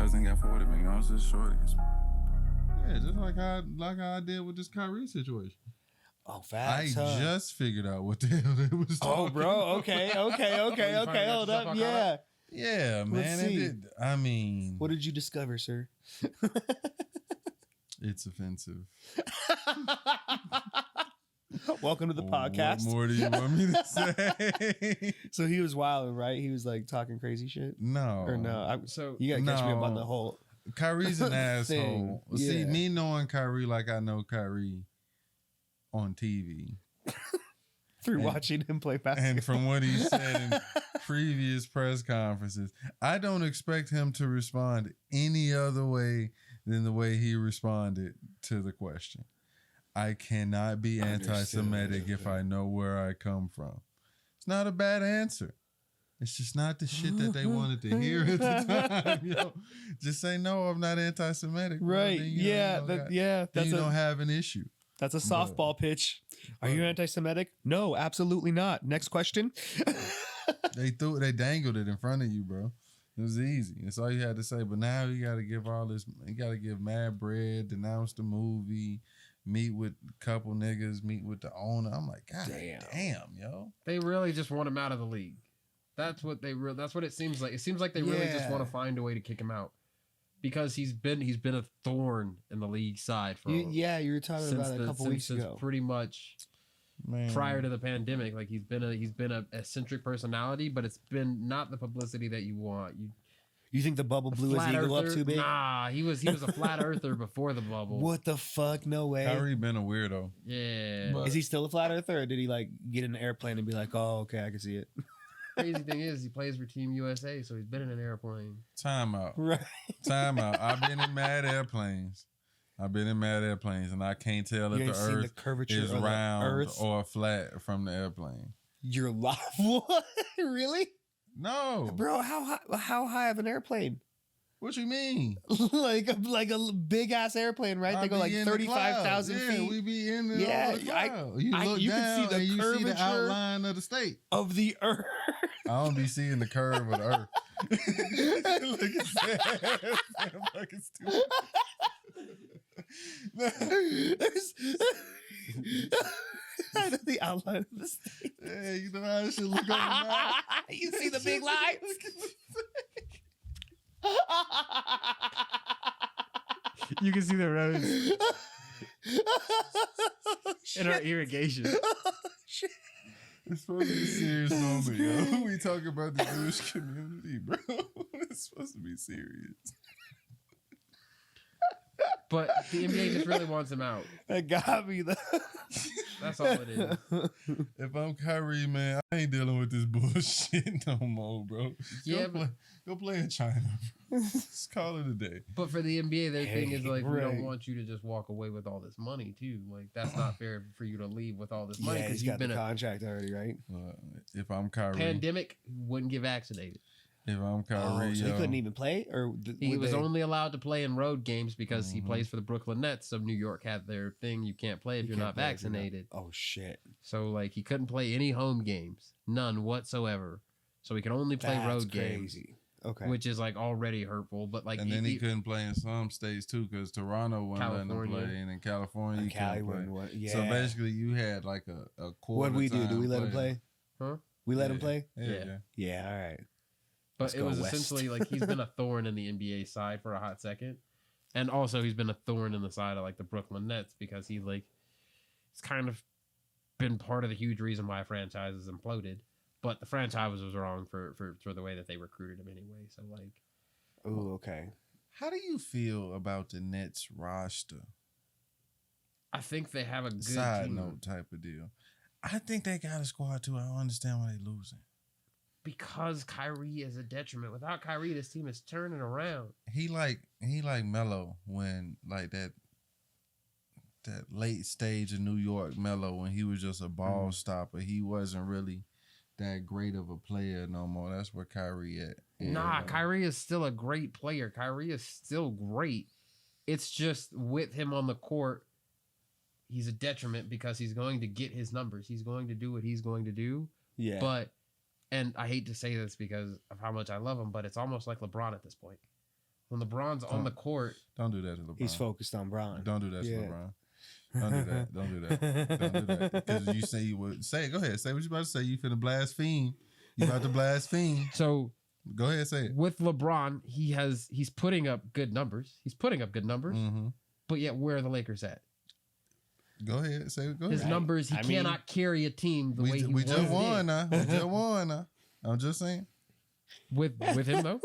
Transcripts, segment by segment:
cousin got 40 million. I was just shorty. Yeah, just like how I did with this Kyrie situation. Oh, facts. I just figured out what the hell they was talking Oh, bro. Okay. Hold up. Yeah. Yeah, man. What did you discover, sir? It's offensive. Welcome to the podcast. What more do you want me to say? So he was wild, right? He was like talking crazy shit. No. Or no? So You gotta catch me up on the whole. Kyrie's an asshole. Thing. See, Yeah. me knowing Kyrie like I know Kyrie on TV. Through watching him play basketball. And from what he said in previous press conferences, I don't expect him to respond any other way than the way he responded to the question. I cannot be anti-Semitic if I know where I come from. It's not a bad answer. It's just not the shit that they wanted to hear at the time. Yo, just say no. I'm not anti-Semitic. Right. Then That's you don't have an issue. That's a softball pitch. Are you anti-Semitic? No, absolutely not. Next question. They dangled it in front of you, bro. It was easy. That's all you had to say. But now you got to give all this. You got to give mad bread, denounce the movie, meet with a couple niggas, meet with the owner. I'm like, God damn, yo. they really just want him out of the league. That's what that's what it seems like. It seems like they really just want to find a way to kick him out because he's been a thorn in the league side for you were talking about it a couple weeks ago. Pretty much prior to the pandemic. Like he's been a eccentric personality, but it's been not the publicity that you want. You think the bubble blew his ego up too big? Nah, he was a flat earther before the bubble. What the fuck? No way. Kyrie been a weirdo. Yeah. Is he still a flat earther, or did he like get in an airplane and be like, "Oh, okay, I can see it"? Crazy thing is, he plays for Team USA, so he's been in an airplane. Time out. Right. Time out. I've been in mad airplanes. And I can't tell if the earth is round or flat from the airplane. You're live? What? Really? No. Bro, how high of an airplane? What you mean? like a big ass airplane, right? They go like 35,000 feet. Yeah, we be in the cloud. You look you down can see the and curvature you see the outline of the state. Of the earth. I don't be seeing the curve of the earth. Look at that. I'm fucking stupid. I know the outline of the state. Yeah, you know how this shit look on the map? You see the big lights? You can see the roads in our irrigation. It's supposed to be a serious moment, yo. We talk about the Jewish community, bro. It's supposed to be serious. But the NBA just really wants him out. That got me though. That's all it is. If I'm Kyrie, man, I ain't dealing with this bullshit no more, bro. Yeah, go play in China. Let's call it a day. But for the NBA, their thing is like, we don't want you to just walk away with all this money too. Like that's not fair for you to leave with all this money because you've got been the contract already, right? If I'm Kyrie, pandemic wouldn't get vaccinated. If I'm Kyrie, so he couldn't even play, or he was only allowed to play in road games because he plays for the Brooklyn Nets. So New York had their thing: you can't play if you're not vaccinated. Oh shit! So like he couldn't play any home games, none whatsoever. So he could only play road games. Okay, which is like already hurtful. But like, and then he couldn't play in some states too because Toronto wouldn't let him play, and in California you couldn't play. Yeah. So basically, you had like a quarter. What we do? Do we let him play? Huh? We let him play? Yeah. All right. But it was essentially like he's been a thorn in the NBA side for a hot second. And also he's been a thorn in the side of like the Brooklyn Nets because he's kind of been part of the huge reason why franchises imploded. But the franchise was wrong for the way that they recruited him anyway. So like, oh, okay. How do you feel about the Nets roster? I think they have a good side team. note type of deal. I think they got a squad too. I don't understand why they losing. Because Kyrie is a detriment. Without Kyrie, this team is turning around. He like Melo when like that late stage of New York Melo when he was just a ball stopper. He wasn't really that great of a player no more. That's where Kyrie at. Nah, Kyrie is still a great player. Kyrie is still great. It's just with him on the court, he's a detriment because he's going to get his numbers. He's going to do what he's going to do. Yeah. But, and I hate to say this because of how much I love him, but it's almost like LeBron at this point. When LeBron's on the court, Don't do that to LeBron. He's focused on Bron. Don't do that to Yeah. LeBron. Don't do that. Don't do that. Don't do that. Because you say you would say it. Go ahead. Say what you about to say. You finna blaspheme. You about to blaspheme. so Go ahead. Say it. with LeBron, he's putting up good numbers. He's putting up good numbers, Mm-hmm. but yet where are the Lakers at? Go ahead. Say it. Go His ahead. numbers, he I mean, cannot carry a team the way he We once just did. won now. We just won now. I'm just saying. With him though.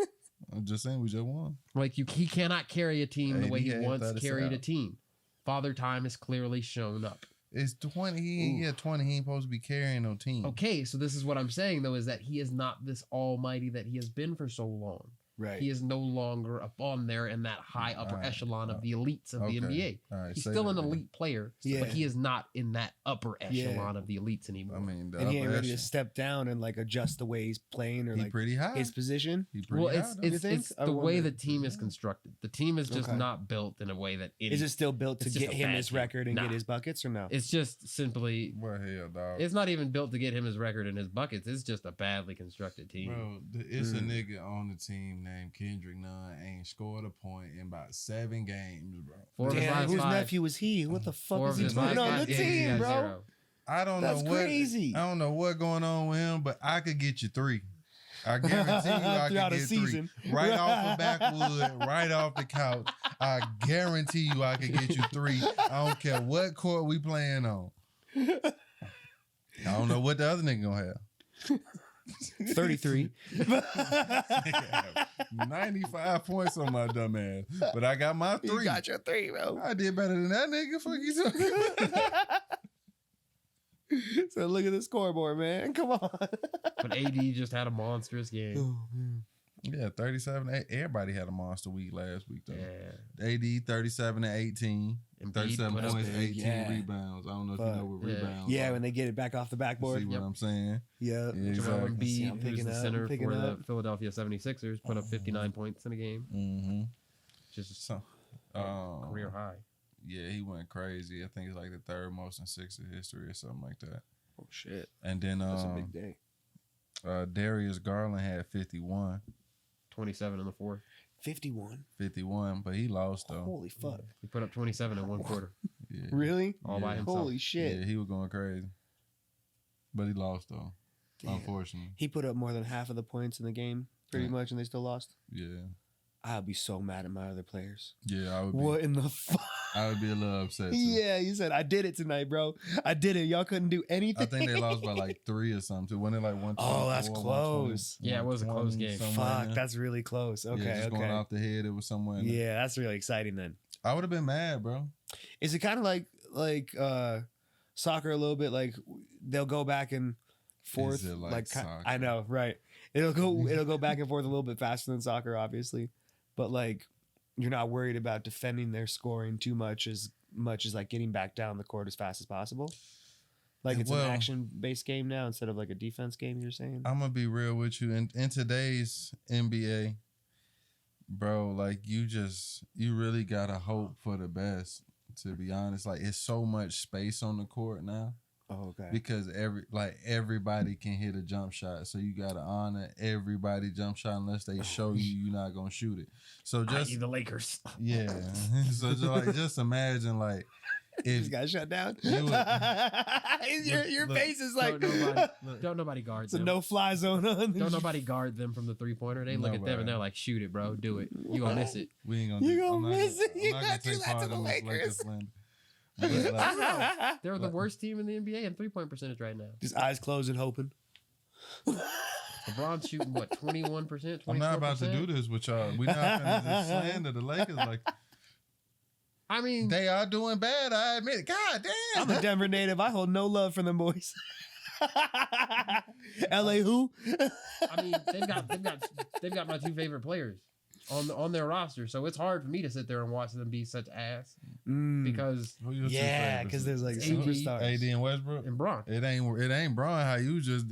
I'm just saying we just won. Like he cannot carry a team the way he AD once thought it carried a out. team. Father Time has clearly shown up. It's 20. He ain't 20. He ain't supposed to be carrying no team. Okay, so this is what I'm saying though, is that he is not this almighty that he has been for so long. Right. He is no longer up on there in that high upper Alright. echelon of the elites of Okay. the NBA. All right, He's say still that an then. elite player, Yeah. but he is not in that upper Yeah. echelon of the elites anymore. I mean, the and he ain't upper ready to echelon. step down and like adjust the way he's playing or He like pretty high. his position. He pretty well, high. it's though. You think? it's I the way wonder. the team is constructed. The team is just Okay. not built in a way that Is it still built to It's just get a him bad his team. record and Nah. get his buckets or no? It's just simply. What hell, dog? It's not even built to get him his record and his buckets. It's just a badly constructed team. Bro, it's a nigga on the team named Kendrick Nunn ain't scored a point in about 7 games, bro. 4 of his Damn, last whose 5. nephew was he? What the fuck 4 is of he his doing last on 5 the games, he team, got bro? 0. I don't That's know what crazy. I don't know what going on with him, but I could get you 3. I guarantee you I Throughout could a get season. 3. Right off the backwood, right off the couch. I guarantee you I could get you 3. I don't care what court we playing on. I don't know what the other nigga gonna have. 33. 95 points on my dumb ass. But I got my 3. You got your 3, bro. I did better than that nigga. Fuck you talking about? So look at the scoreboard, man. Come on. But AD just had a monstrous game. Yeah, 37. Everybody had a monster week last week, though. Yeah. AD 37 and 18. Embiid 37 put up points, big, 18 yeah. rebounds. I don't know if Fuck. you know what Yeah. rebounds Yeah, are. when they get it back off the You backboard. see what I'm saying? Yeah. Yeah, Joel exactly. See, I'm Embiid, who's picking the up, center picking for the up. Philadelphia 76ers, put up 59 points in a game. Mm-hmm. Just So, career high. yeah, he went crazy. I think it's like the 3rd most in Sixers history or something like that. Oh, shit. And then That's a big day. Darius Garland had 51. 27 in the 4th. 51. But he lost, though. Holy fuck. He put up 27 in 1 quarter. Yeah. Really? All by Yeah. himself. Holy shit. Yeah, he was going crazy. But he lost, though. Damn. Unfortunately. He put up more than half of the points in the game, pretty Yeah. much, and they still lost. Yeah. I'd be so mad at my other players. Yeah, I would be. What in the fuck? I would be a little upset. Too. Yeah, you said, I did it tonight, bro. I did it. Y'all couldn't do anything. I think they lost by like 3 or something. Too. Wasn't it like 124? Oh, that's 120, close. Yeah, it was a close 120, game. somewhere in Fuck, there? that's really close. Okay, yeah, just going okay. off the head, it was somewhere in there. Yeah, that's really exciting then. I would have been mad, bro. Is it kind of like soccer a little bit? Like they'll go back and forth. Is it like soccer? I know, right? It'll go back and forth a little bit faster than soccer, obviously, but like you're not worried about defending their scoring too much as like getting back down the court as fast as possible. Like it's Well- an action-based game now instead of like a defense game. You're saying? I'm gonna be real with you. In today's NBA, bro, like you really gotta hope for the best. To be honest, like it's so much space on the court now Oh, okay. because everybody can hit a jump shot. So you gotta honor everybody jump shot unless they show you you're not gonna shoot it. So just I.e. the Lakers. yeah. So just imagine like Just if got shut down. You your look, face is like Don't nobody guard it's a them. no-fly zone on. Don't nobody guard them from the 3-pointer. They look at them Nobody. and they're like, shoot it, bro. Do it. You gonna miss it. we ain't gonna You do, gonna I'm not miss it. I'm You not gotta do take that to part the in this Lakers. slander. But, like, They're the worst team in the NBA in 3-point percentage right now. Just eyes closed and hoping. LeBron's shooting what, 21%, 24%? I'm not about to do this with y'all. We not gonna just slander the Lakers. Like I mean, they are doing bad. I admit it. God damn. I'm a Denver native. I hold no love for them boys. LA who? I mean, they've got my 2 favorite players on their roster, so it's hard for me to sit there and watch them be such ass because Who your two Yeah, favorites? because there's like AD, superstars. AD and Westbrook. and Braun. It ain't Braun. How you just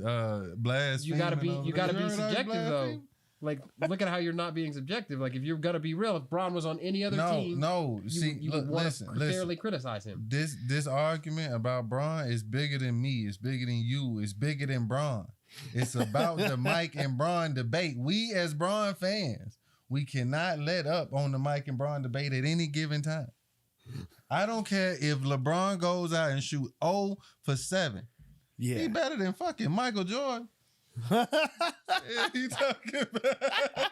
blast. You gotta be subjective though. Like, look at how you're not being subjective. Like, if you're gonna be real, if Braun was on any other team, No. you, See, you look, would want listen. to fairly criticize him. This argument about Braun is bigger than me. It's bigger than you. It's bigger than Braun. It's about the Mike and Braun debate. We as Braun fans We cannot let up on the Mike and Bron debate at any given time. I don't care if LeBron goes out and shoot 0 for 7. Yeah. He better than fucking Michael Jordan. Yeah, he talking about.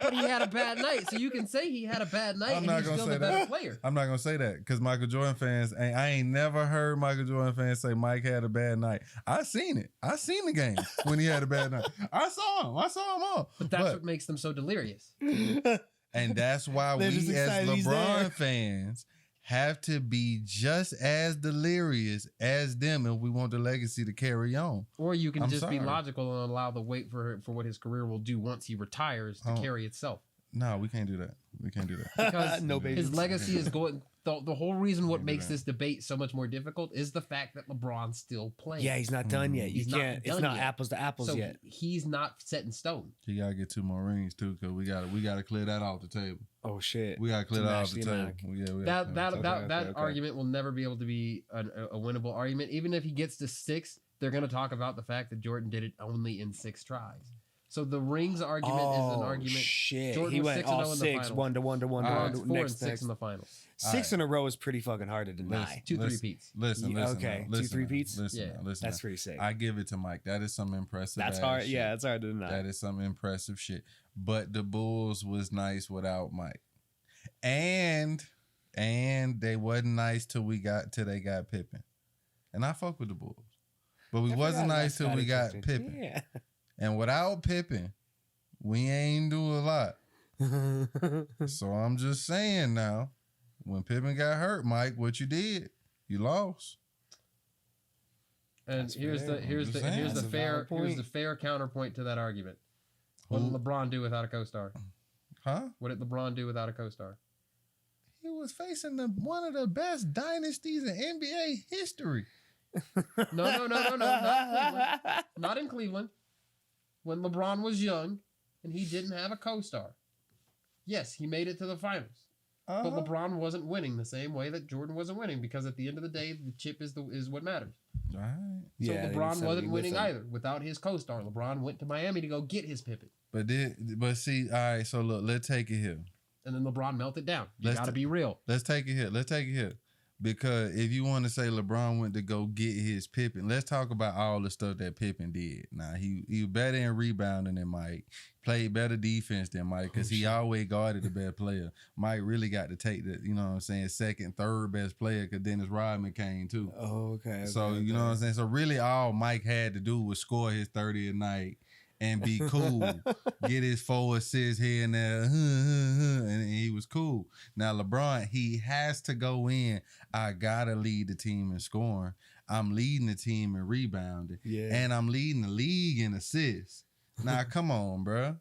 But he had a bad night, so you can say he had a bad night, I'm and not he's gonna still say the better that. player. I'm not gonna say that because Michael Jordan fans, I ain't never heard Michael Jordan fans say Mike had a bad night. I seen it. I seen the game when he had a bad night. I saw him all. But that's what makes them so delirious. And that's why They're we just as excited he's there. LeBron fans have to be just as delirious as them if we want the legacy to carry on. Or you can I'm just be sorry. logical and allow the wait for what his career will do once he retires to Oh. carry itself. No, we can't do that. We can't do that. Because No baby. his legacy is going. The whole reason what Can't do makes that. this debate so much more difficult is the fact that LeBron's still playing. Yeah, he's not done yet. You He's not can't. It's done not yet. apples to apples so yet. he's not set in stone. He gotta get 2 more rings too, because we gotta clear that off the table. Oh shit. We gotta clear To that match off the the table. Mac. Yeah, we That gotta clear okay, that okay. argument will never be able to be a winnable argument. Even if he gets to 6, they're going to talk about the fact that Jordan did it only in 6 tries. So the rings argument is an argument. Shit. Jordan He was went 6-0 all in the 6, finals. 1 to 1 to 1 to All 1 right. to It's 4 and next 6 in the finals. 6 in a row is pretty fucking hard to deny. 2 Listen, 3-peats. Listen, Yeah, listen. okay. now, 2 listen now, 3-peats? Listen, Yeah. now, listen. That's now. pretty sick. I give it to Mike. That is some impressive. That's ass hard. shit. Yeah, it's hard to deny. That is some impressive shit. But the Bulls was nice without Mike, and they wasn't nice till they got Pippen, and I fuck with the Bulls, but we I wasn't forgot nice till about we got Scottie Pippen, Pippen. and without Pippen, we ain't do a lot. Yeah. So I'm just saying now, when Pippen got hurt, Mike, what you did, you lost. And That's fair. here's I'm just saying. the That's a valid point. fair counterpoint to that argument. What did Who- LeBron do without a co-star? Huh? What did LeBron do without a co-star? He was facing one of the best dynasties in NBA history. No, not Cleveland. Not in Cleveland. When LeBron was young and he didn't have a co-star. Yes, he made it to the finals. But Uh-huh. LeBron wasn't winning the same way that Jordan wasn't winning, because at the end of the day, the chip is what matters. All right. So Yeah, they LeBron decided wasn't with winning him. either without his co-star. LeBron went to Miami to go get his Pippen. But see, all right, so look, let's take it here. And then LeBron melted down. You Let's got to ta- be real. Let's take it here. Because if you want to say LeBron went to go get his Pippen, let's talk about all the stuff that Pippen did. Now, he was better in rebounding than Mike, played better defense than Mike, because he always guarded the best player. Mike really got to take the, you know what I'm saying, second, third best player, because Dennis Rodman came too. Oh, okay. So, you know what I'm saying? So, really, all Mike had to do was score his 30 a night and be cool. Get his 4 assists here and there, and he was cool. Now, LeBron, he has to go in. I got to lead the team in scoring. I'm leading the team in rebounding. Yeah. And I'm leading the league in assists. Now, come on, bro.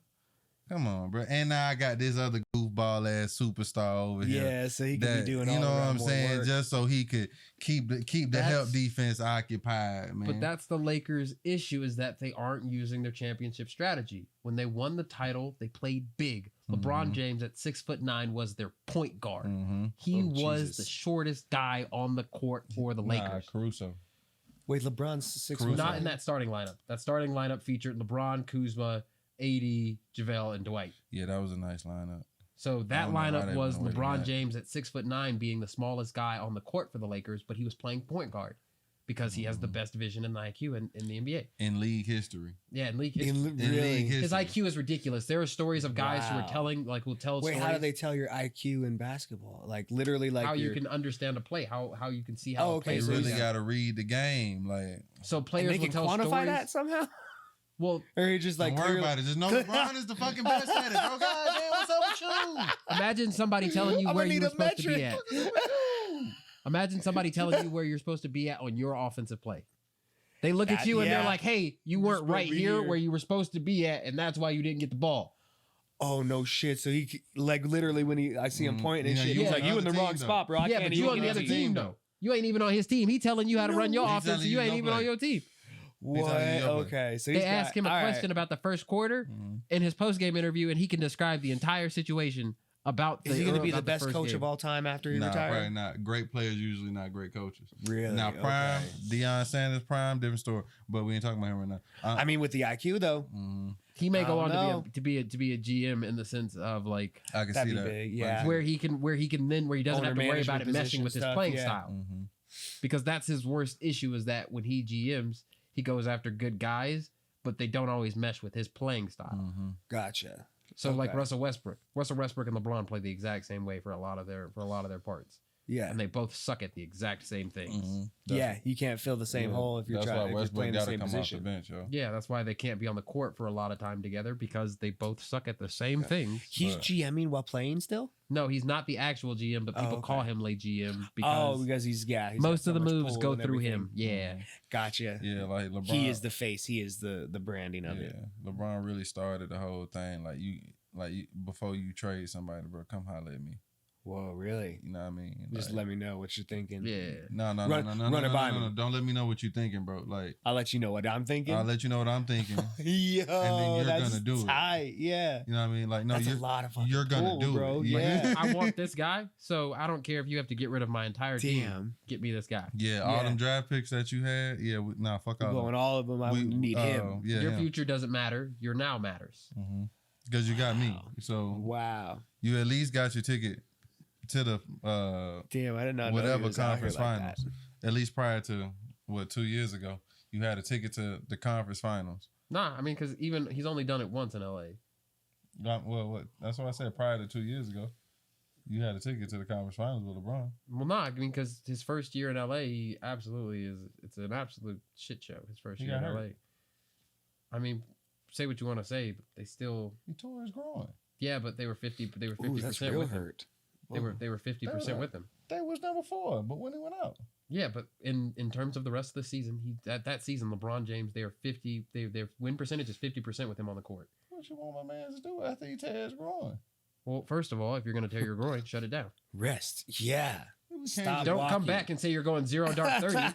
Come on, bro. And now I got this other goofball ass superstar over here. Yeah, so he could That, be doing you all know what around I'm more saying, work. just so he could keep the help That's- defense occupied, man. But that's the Lakers' issue, is that they aren't using their championship strategy. When they won the title, they played big. LeBron Mhm. James at 6'9" was their point guard. Mm-hmm. He Oh, was Jesus. the shortest guy on the court for the Lakers. Caruso. Wait, LeBron's 6 Caruso. Not in that starting lineup. That starting lineup featured LeBron, Kuzma, AD, JaVale, and Dwight. Yeah, that was a nice lineup. So that don't know why lineup they was went away from LeBron that. James at 6'9" being the smallest guy on the court for the Lakers, but he was playing point guard because he has the best vision and IQ in the NBA. In league history. Yeah, in league In, history. In really? league history. His IQ is ridiculous. There are stories of guys who Wow. are telling, like, will tell Wait, stories how do they tell your IQ in basketball? Like literally, like how you your- can understand a play, how you can see how Oh, a okay, play You is so really he's really got to read the game. Like, So and players they will can tell quantify stories. that somehow, Well, or he just like don't worry clearly- about it. Just know LeBron is the fucking best at it, bro. Goddamn, what's up with you? imagine somebody telling you I'm where gonna you need were a supposed to be metric. at. Imagine somebody telling you where you're supposed to be at on your offensive play. They look at That- you and they're yeah. like, "Hey, you You're weren't supposed right to be here here." where you were supposed to be at, and that's why you didn't get the ball." Oh no shit! So he like literally when I see him Mhm. pointing and Yeah, shit, you he's on like, the "You in the other wrong team, though." spot, bro." I Yeah, can't but you even on the get other to team though. You ain't even on his team. He telling you how to run your He offense, telling and you you ain't don't even on play. your team. What? telling you your play. Okay, so They he's asked him a all right. question about the first quarter Mhm. in his post game interview, and he can describe the entire situation about the Is he going to be about the best first coach game. of all time after he Nah, retired? probably not. Great players usually not great coaches. Really? Now, prime, Okay. Deion Sanders, prime, different story. But we ain't talking about him right now. I mean, with the IQ though, He may I go don't on know. to be a GM in the sense of like I can That'd see be that. big, yeah. where he doesn't Owner have to worry about management it messing position with his stuff, playing yeah. style. Mm-hmm. Because that's his worst issue is that when he GMs, he goes after good guys, but they don't always mesh with his playing style. Mm-hmm. gotcha. So like Okay. Russell Westbrook and LeBron play the exact same way for a lot of their parts, Yeah, and they both suck at the exact same things. Mm-hmm. yeah. You can't fill the same hole if you're That's trying. why If you're Westbrook playing the got to same come position. off the bench, yo. Yeah, that's why they can't be on the court for a lot of time together because they both suck at the same things. He's But- GMing while playing still. No, he's not the actual GM, but people Oh, call okay. him late GM Oh, because because he's got most so of the much moves pull go and through everything. him. Yeah. Gotcha. Yeah, like LeBron. He is the face. He is the branding of yeah, it. LeBron really started the whole thing. Like you, before you trade somebody, bro, come holler at me. Whoa, really? You know what I mean? Just Like, let me know what you're thinking. Yeah. No, Run- run it by me. Don't let me know what you're thinking, bro. Like, I'll let you know what I'm thinking. I'll let you know what I'm thinking. Yo, then you're that's gonna do it. tight. Yeah. You know what I mean? Like, no, That's a you're lot of fucking you're gonna pull, do bro. it. Like, Yeah. I want this guy, so I don't care if you have to get rid of my entire team. Damn. Get me this guy. yeah, all Yeah. them draft picks that you had, yeah, fuck We're all. going all of them. I need him. Yeah, Your future doesn't matter. Your now matters. because you got me. Wow. So Wow. you at least got your ticket to the Damn, I did not know whatever he was out here conference like finals. that. At least prior to 2 years ago, you had a ticket to the conference finals. Nah, I mean, because even he's only done it once in LA. Well, what? That's what I said. Prior to 2 years ago, you had a ticket to the conference finals with LeBron. Well, nah, I mean, because his first year in LA, he absolutely is. It's an absolute shit show. His first He year in got LA. hurt. I mean, say what you want to say, but they still, He tore his groin. yeah, but they were 50. They were Ooh, 50% that's real with him. hurt. They were 50% with him. They was number 4, but when he went out, Yeah, but in terms of the rest of the season, he that season, LeBron James, they are 50. Their win percentage is 50% with him on the court. what you want my man to do after he tear his groin? Well, first of all, if you're going to tear your groin, shut it down. Rest. Yeah. Stop Don't come walking. back and say you're going 0 dark 30.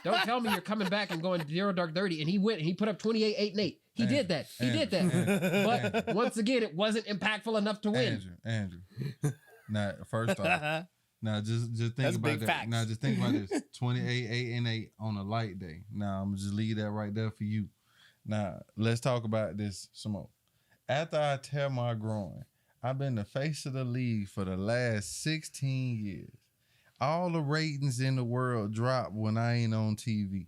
Don't tell me you're coming back and going 0 dark 30. And he put up 28, 8, and 8. He did that. He did that. But once again, it wasn't impactful enough to win. Andrew. Now, first off, now just think That's about big that. facts. Now just think about this: 28, 8, and 8 on a light day. Now I'm gonna just leave that right there for you. Now let's talk about this some more. After I tear my groin, I've been the face of the league for the last 16 years. All the ratings in the world drop when I ain't on TV.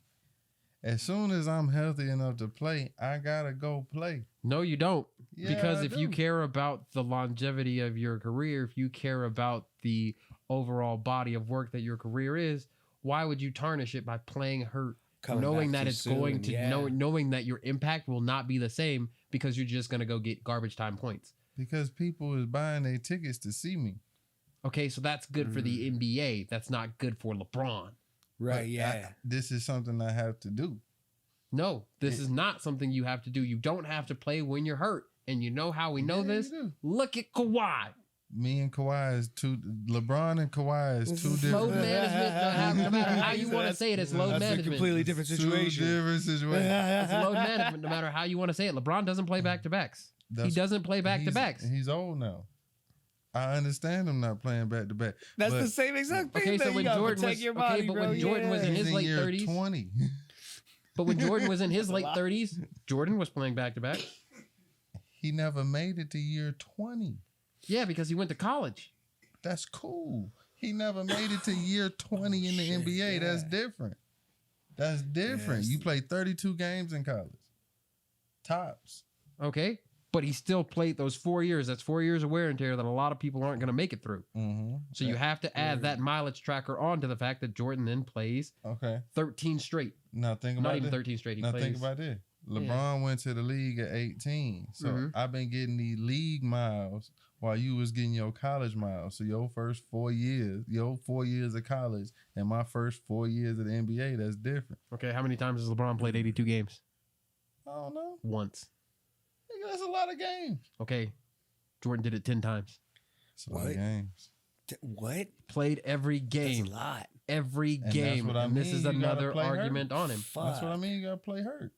As soon as I'm healthy enough to play, I gotta go play. No, you don't. Yeah, Because I if you do. care about the longevity of your career, if you care about the overall body of work that your career is, why would you tarnish it by playing hurt, Coming knowing back that too it's going soon, to yeah. knowing that your impact will not be the same because you're just going to go get garbage time points. Because people is buying their tickets to see me. Okay, so that's good for the NBA. That's not good for LeBron. Right. But Yeah. this is something I have to do. No, this is not something you have to do. You don't have to play when you're hurt. And you know how we know Yeah, this? you do. Look at Kawhi. Me and Kawhi is two. LeBron and Kawhi is two Load different. management, no matter how you want to say it, it's load That's a management. completely different Two situation. different situations. It's load management, no matter how you want to say it. LeBron doesn't play back to backs. He That's- doesn't play back to backs. He's old now. I understand him not playing back to back. That's but the same exact thing. Okay, so that when you gotta Jordan protect was your okay, body, but bro. when Jordan was in he's his in late year 30s, 20. but when Jordan was in his That's a late lot. 30s, Jordan was playing back to back. He never made it to year 20. Yeah, because he went to college. That's cool. He never made it to year 20 in the shit, NBA. That's yeah. different. That's different. Yes. You played 32 games in college. Tops. Okay, but he still played those 4 years. That's 4 years of wear and tear that a lot of people aren't going to make it through. Mm-hmm. So you have to add that mileage tracker onto the fact that Jordan then plays Okay. 13 straight. Now think about Not even this. 13 straight. He Now plays. think about this. LeBron went to the league at 18. So Mhm. I've been getting these league miles while you was getting your college miles. So your first 4 years, your 4 years of college and my first 4 years of the NBA, that's different. Okay, how many times has LeBron played 82 games? I don't know. Once. Nigga, that's a lot of games. Okay, Jordan did it 10 times. It's a lot of What? games. What? Played every That's game. a lot. Every that's game. what I And this mean, is you gotta another play hurt. argument on him. Fuck. That's what I mean. You gotta play hurt.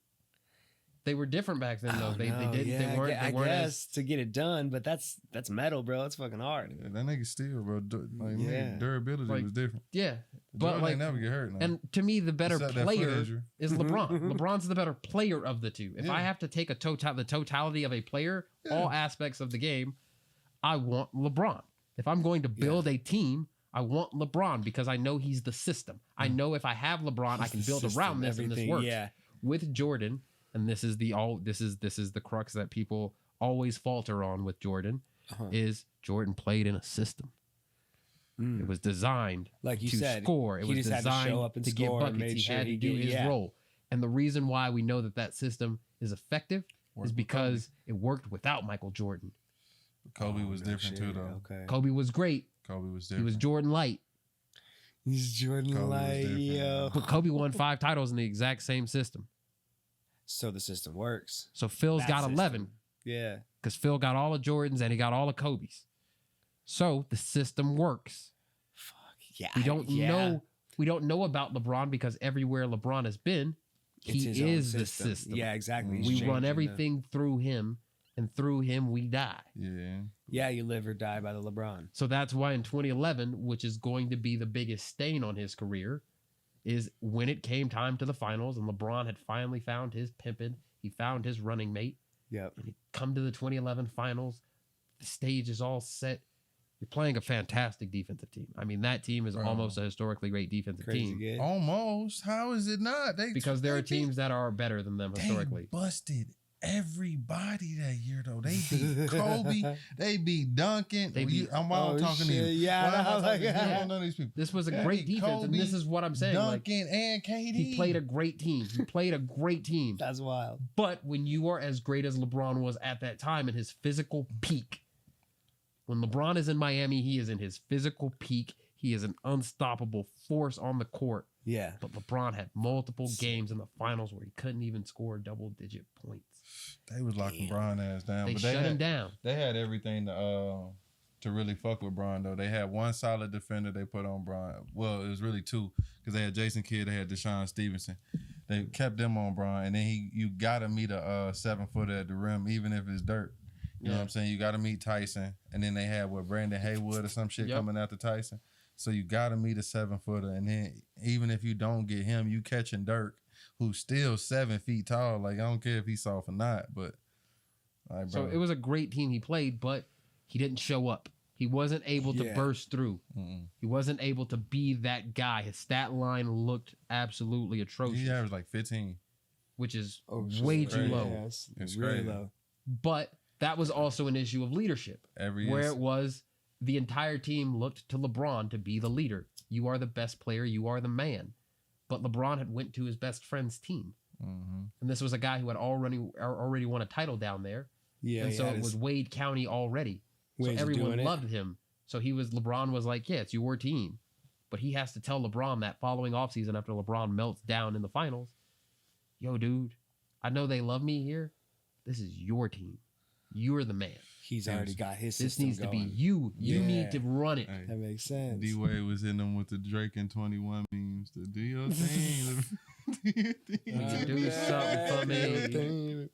They were different back then, though. Oh, They no, didn't. yeah, They weren't. I They weren't as guess to get it done, but that's metal, bro. It's fucking hard. Yeah, that nigga still, bro. Like, Yeah. nigga, durability Like, was different. yeah. But Jordan like, ain't never get hurt. Now. and to me, the better Except that foot player injury. is LeBron. LeBron's the better player of the two. If I Yeah. have to take the totality of a player, Yeah. all aspects of the game, I want LeBron. If I'm going to build a team, I want LeBron because I know he's the system. I know if I have LeBron, I can The build system, around this and this everything, works. Yeah. With Jordan, and this is the crux that people always falter on with Jordan, Uh-huh. is Jordan played in a system. Mm. It was designed Like you to said, score. It he was just had to designed show up and to get score and buckets. made He sure had he to do get- his yeah. role. And the reason why we know that system is effective Worked is with because it worked without Michael Jordan. Kobe Oh, was no different shit, too, though. Okay. Kobe was great. Kobe was He different. was Jordan light. He's Jordan Kobe was like, different, yo. man. But Kobe won 5 titles in the exact same system. So the system works. So Phil's That got system. 11 Yeah. because Phil got all of Jordans and he got all of Kobe's. So the system works. Fuck. Yeah. We don't know about LeBron because everywhere LeBron has been, It's he his own is the system. Yeah, exactly. He's We changing run the- everything through him, and through him we die. Yeah. Yeah, you live or die by the LeBron. So that's why in 2011, which is going to be the biggest stain on his career, is when it came time to the finals and LeBron had finally found his pimpin', he found his running mate, Yep. and he come to the 2011 finals. The stage is all set. You're playing a fantastic defensive team. I mean, that team is Bro. almost a historically great defensive Crazy team good. Almost. How is it not? They because there are beat- teams that are better than them They historically. busted everybody that year though. They beat Kobe. They beat Duncan. They beat- I'm Oh, talking to shit. you. Yeah, Why am I I was like, talking to you? I yeah. don't know these people. This was a They great beat defense, and this Kobe, is what I'm saying. Like, Duncan and KD. he played a great team. He played a great team. That's wild. But when you are as great as LeBron was at that time in his physical peak, when LeBron is in Miami, he is in his physical peak. He is an unstoppable force on the court. Yeah. But LeBron had multiple games in the finals where he couldn't even score double-digit points. They was locking Damn. Bron ass down. They but shut had, him down. They had everything to really fuck with Bron though. They had one solid defender they put on Bron. Well, it was really two because they had Jason Kidd, they had Deshaun Stevenson. They kept them on Bron, and then you gotta meet a 7-footer at the rim, even if it's dirt. You know what I'm saying? You gotta meet Tyson, and then they had Brandon Haywood or some shit Yep. coming after Tyson. So you gotta meet a 7-footer, and then even if you don't get him, you catching Dirk, who's still 7 feet tall. Like I don't care if he's soft or not, but like, So bro, it was a great team he played, but he didn't show up. He wasn't able to Yeah. burst through. mm-mm. He wasn't able to be that guy. His stat line looked absolutely atrocious, He averaged like 15. which is Oh, way shit. too crazy. low. Yeah, it's It's really crazy. low. But that was also an issue of leadership, Every where it was the entire team looked to LeBron to be the leader. You are the best player. You are the man. But LeBron had went to his best friend's team, mm-hmm. and this was a guy who had already won a title down there, Yeah. and he so had it his was Wade County already. So ways of everyone doing it. loved him. So LeBron was like, yeah, it's your team. But he has to tell LeBron that following offseason after LeBron melts down in the finals, yo, dude, I know they love me here. This is your team. You're the man. He's already got his This system needs to be going. you. You Yeah. need to run it. Hey, That makes sense. D Wade was in them with the Drake and 21 memes. To do your thing. Do your thing. Would you do something for me?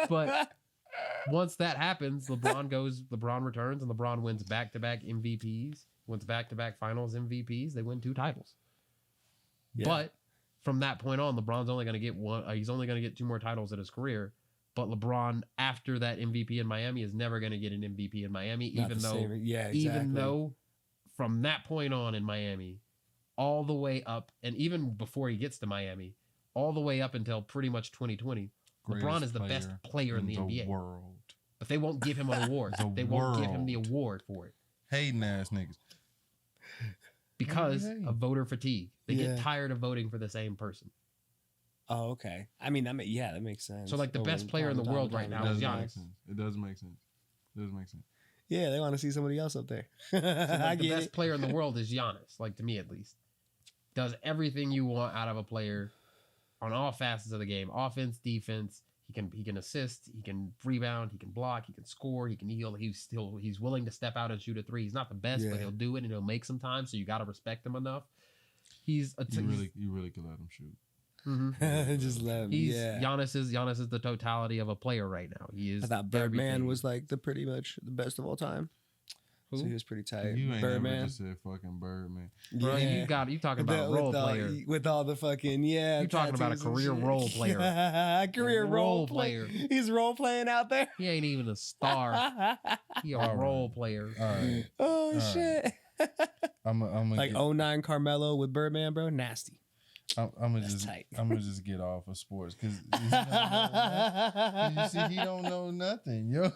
But once that happens, LeBron returns, and LeBron wins back-to-back MVPs, wins back-to-back finals MVPs. They win 2 titles. Yeah. But from that point on, LeBron's only going to get one. He's only going to get 2 more titles in his career. But LeBron, after that MVP in Miami, is never going to get an MVP in Miami, Not even the though, same- yeah, exactly. even though, from that point on in Miami, all the way up, and even before he gets to Miami, all the way up until pretty much 2020, LeBron Greatest is the best player in the NBA. world. But they won't give him an award. The They won't give him the world. award for it Hating ass niggas. because Hey. of voter fatigue. They Yeah. get tired of voting for the same person. Oh, okay. I mean, that makes sense. So, like, the best player in the world right now It is does Giannis. make sense. It does make sense. It does make sense. Yeah, they want to see somebody else up there. So, I like, the get best it. player in the world is Giannis, like to me at least. Does everything you want out of a player on all facets of the game: offense, defense. He can assist, he can rebound, he can block, he can score, he can heal. He's willing to step out and shoot a 3. He's not the best, Yeah. but he'll do it and he'll make some time. So you got to respect him enough. You You really could let him shoot. Just let him. He's Yeah. Giannis is the totality of a player right now. He is. I thought Birdman everything. was like the pretty much the best of all time. So he was pretty tight. You ain't never Birdman. just said fucking Birdman. Bro, you talking about a role player. With all the fucking You talking about a tattoos and career shit. role player. Career role player. He's role playing out there. He ain't even a star. He a All right. role player. All right. Oh All shit. I'm Like 09 Carmelo with Birdman, bro. Nasty. gonna That's just tight. I'm gonna just get off of sports because you see he don't know nothing, yo.